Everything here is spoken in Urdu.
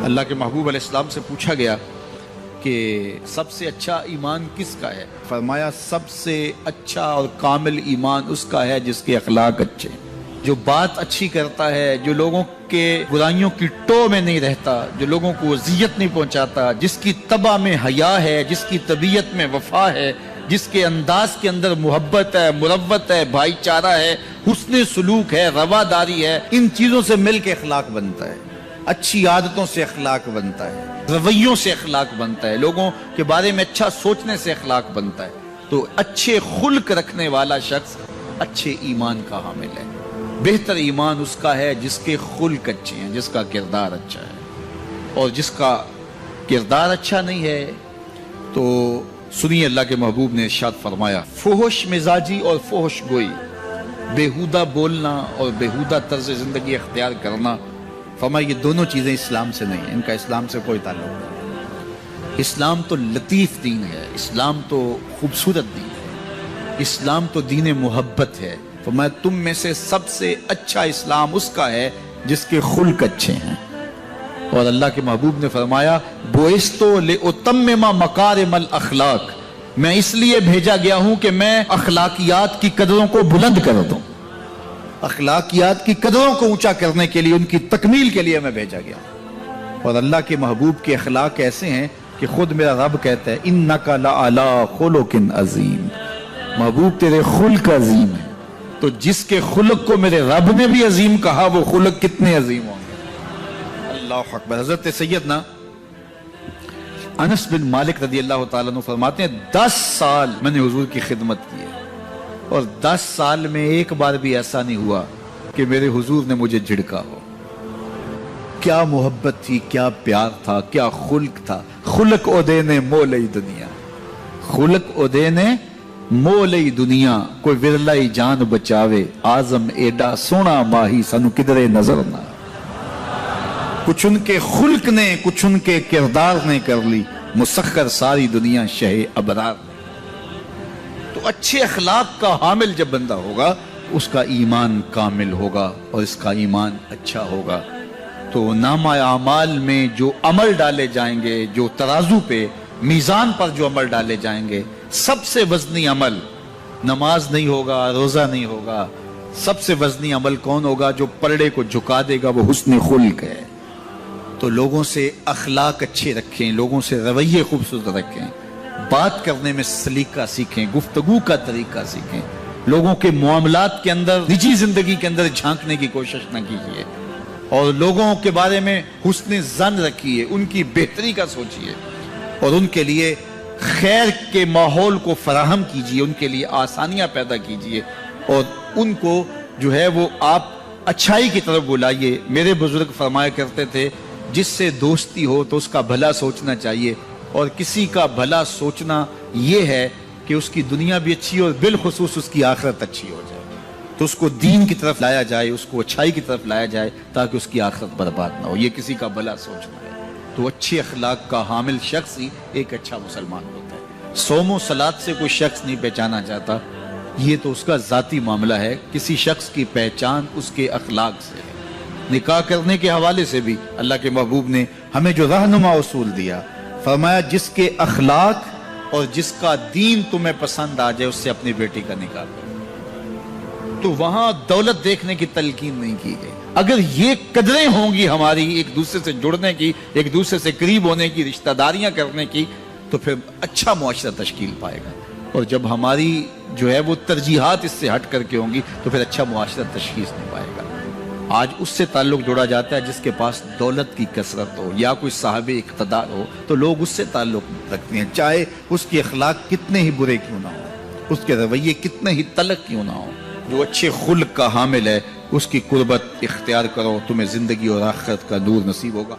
اللہ کے محبوب علیہ السلام سے پوچھا گیا کہ سب سے اچھا ایمان کس کا ہے؟ فرمایا سب سے اچھا اور کامل ایمان اس کا ہے جس کے اخلاق اچھے ہیں، جو بات اچھی کرتا ہے، جو لوگوں کے برائیوں کی ٹو میں نہیں رہتا، جو لوگوں کو اذیت نہیں پہنچاتا، جس کی طبع میں حیا ہے، جس کی طبیعت میں وفا ہے، جس کے انداز کے اندر محبت ہے، مروت ہے، بھائی چارہ ہے، حسن سلوک ہے، رواداری ہے۔ ان چیزوں سے مل کے اخلاق بنتا ہے، اچھی عادتوں سے اخلاق بنتا ہے، رویوں سے اخلاق بنتا ہے، لوگوں کے بارے میں اچھا سوچنے سے اخلاق بنتا ہے۔ تو اچھے خلق رکھنے والا شخص اچھے ایمان کا حامل ہے۔ بہتر ایمان اس کا ہے جس کے خلق اچھے ہیں، جس کا کردار اچھا ہے، اور جس کا کردار اچھا نہیں ہے تو سنیے اللہ کے محبوب نے ارشاد فرمایا، فحش مزاجی اور فحش گوئی، بیہودہ بولنا اور بیہودہ طرز زندگی اختیار کرنا، فرمایا یہ دونوں چیزیں اسلام سے نہیں ہیں، ان کا اسلام سے کوئی تعلق نہیں۔ اسلام تو لطیف دین ہے، اسلام تو خوبصورت دین ہے، اسلام تو دین محبت ہے۔ فرمایا تم میں سے سب سے اچھا اسلام اس کا ہے جس کے خلق اچھے ہیں۔ اور اللہ کے محبوب نے فرمایا بُعِثْتُ لِأُتَمِّمَ مَكَارِمَ الْأَخْلَاقِ، میں اس لیے بھیجا گیا ہوں کہ میں اخلاقیات کی قدروں کو بلند کر دوں، اخلاقیات کی قدروں کو اونچا کرنے کے لیے، ان کی تکمیل کے لیے میں بھیجا گیا ہوں۔ اور اللہ کے محبوب کے اخلاق ایسے ہیں کہ خود میرا رب کہتا ہے اِنَّكَ لَعَلَىٰ خُلُقٍ عَظِيمٍ، محبوب تیرے خلق عظیم ہے۔ تو جس کے خلق کو میرے رب نے بھی عظیم کہا وہ خلق کتنے عظیم ہوں گے۔ اللہ اکبر۔ حضرت سیدنا انس بن مالک رضی اللہ تعالیٰ عنہ فرماتے ہیں 10 سال میں نے حضور کی خدمت کی ہے، اور 10 سال میں ایک بار بھی ایسا نہیں ہوا کہ میرے حضور نے مجھے جھڑکا ہو۔ کیا محبت تھی، کیا پیار تھا، کیا خلق تھا۔ خلق اودے نے مولئی دنیا، خلق اودے نے مولئی دنیا، کوئی ورلائی جان بچاوے، آزم ایڈا سونا ماہی سنو کدرے نظر نہ۔ کچھ ان کے خلق نے، کچھ ان کے کردار نے کر لی مسخر ساری دنیا شہ ابرار نے۔ تو اچھے اخلاق کا حامل جب بندہ ہوگا اس کا ایمان کامل ہوگا اور اس کا ایمان اچھا ہوگا۔ تو نامہ اعمال میں جو عمل ڈالے جائیں گے، جو ترازو پہ میزان پر جو عمل ڈالے جائیں گے، سب سے وزنی عمل نماز نہیں ہوگا، روزہ نہیں ہوگا۔ سب سے وزنی عمل کون ہوگا؟ جو پلڑے کو جھکا دے گا، وہ حسن خلق ہے۔ تو لوگوں سے اخلاق اچھے رکھیں، لوگوں سے رویے خوبصورت رکھیں، بات کرنے میں سلیقہ سیکھیں، گفتگو کا طریقہ سیکھیں، لوگوں کے معاملات کے اندر، نجی زندگی کے اندر جھانکنے کی کوشش نہ کیجیے، اور لوگوں کے بارے میں حسن ظن رکھیے، ان کی بہتری کا سوچیے، اور ان کے لیے خیر کے ماحول کو فراہم کیجیے، ان کے لیے آسانیاں پیدا کیجیے، اور ان کو جو ہے وہ آپ اچھائی کی طرف بلائیے۔ میرے بزرگ فرمایا کرتے تھے جس سے دوستی ہو تو اس کا بھلا سوچنا چاہیے، اور کسی کا بھلا سوچنا یہ ہے کہ اس کی دنیا بھی اچھی اور بالخصوص اس کی آخرت اچھی ہو جائے، تو اس کو دین کی طرف لایا جائے، اس کو اچھائی کی طرف لایا جائے تاکہ اس کی آخرت برباد نہ ہو۔ یہ کسی کا بھلا سوچنا ہے۔ تو اچھے اخلاق کا حامل شخص ہی ایک اچھا مسلمان ہوتا ہے۔ صوم و صلاۃ سے کوئی شخص نہیں پہچانا چاہتا، یہ تو اس کا ذاتی معاملہ ہے۔ کسی شخص کی پہچان اس کے اخلاق سے ہے۔ نکاح کرنے کے حوالے سے بھی اللہ کے محبوب نے ہمیں جو رہنما اصول دیا، فرمایا جس کے اخلاق اور جس کا دین تمہیں پسند آ جائے اس سے اپنی بیٹی کا نکاح کرو۔ تو وہاں دولت دیکھنے کی تلقین نہیں کی گئی۔ اگر یہ قدریں ہوں گی ہماری ایک دوسرے سے جڑنے کی، ایک دوسرے سے قریب ہونے کی، رشتہ داریاں کرنے کی، تو پھر اچھا معاشرہ تشکیل پائے گا۔ اور جب ہماری جو ہے وہ ترجیحات اس سے ہٹ کر کے ہوں گی تو پھر اچھا معاشرہ تشکیل نہیں پائے گا۔ آج اس سے تعلق جوڑا جاتا ہے جس کے پاس دولت کی کثرت ہو یا کوئی صاحب اقتدار ہو، تو لوگ اس سے تعلق رکھتے ہیں، چاہے اس کے اخلاق کتنے ہی برے کیوں نہ ہو، اس کے رویے کتنے ہی تلخ کیوں نہ ہو۔ جو اچھے خلق کا حامل ہے اس کی قربت اختیار کرو، تمہیں زندگی اور آخرت کا نور نصیب ہوگا۔